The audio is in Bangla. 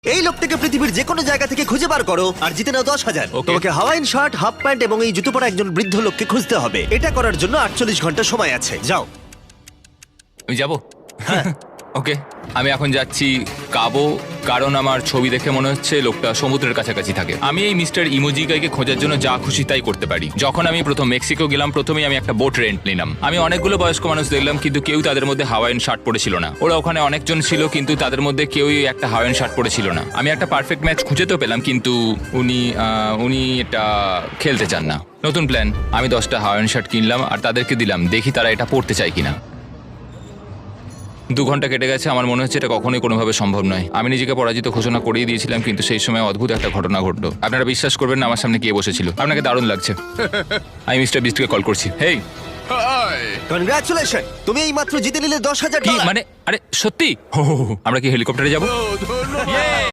এই লোকটাকে পৃথিবীর যে কোনো জায়গা থেকে খুঁজে বার করো আর জিতে নাও 10,000। Okay. তোমাকে হাওয়াইন শার্ট, হাফ প্যান্ট এবং এই জুতো পরা একজন বৃদ্ধ লোককে খুঁজতে হবে। এটা করার জন্য 48 ঘন্টা সময় আছে। যাও। আমি যাবো ওকে আমি এখন যাচ্ছি কাবো, কারণ আমার ছবি দেখে মনে হচ্ছে লোকটা সমুদ্রের কাছাকাছি থাকে। আমি এই মিস্টার ইমোজিকাইকে খোঁজার জন্য যা খুশি তাই করতে পারি। যখন আমি প্রথম মেক্সিকো গেলাম, প্রথমেই আমি একটা বোট রেন্ট নিলাম। আমি অনেকগুলো বয়স্ক মানুষ দেখলাম, কিন্তু কেউ তাদের মধ্যে হাওয়াইন শার্ট পরেছিল না। ওরা ওখানে অনেকজন ছিল, কিন্তু তাদের মধ্যে কেউই একটা হাওয়াইন শার্ট পরেছিল না। আমি একটা পারফেক্ট ম্যাচ খুঁজে তো পেলাম, কিন্তু উনি এটা খেলতে চান না। নতুন প্ল্যান, আমি 10টা হাওয়াইন শার্ট কিনলাম আর তাদেরকে দিলাম, দেখি তারা এটা পড়তে চায় কিনা। 2 ঘন্টা কেটে গেছে, আমার মনে হচ্ছে এটা কখনোই কোনোভাবে সম্ভব নয়। আমি নিজেকে পরাজিত ঘোষণা করেই দিয়েছিলাম, কিন্তু সেই সময় অদ্ভুত একটা ঘটনা ঘটলো। আপনারা বিশ্বাস করবেন না, আমার সামনে কে বসেছিল। আপনাকে দারুণ লাগছে। আমি মিস্টার বিস্টকে কল করছি। হেই, কনগ্রাচুলেশন, তুমি এই মাত্র জিতে নিলে 10,000 কি ডলার। মানে? আরে সত্যি? আমরা কি হেলিকপ্টারে যাব? ও,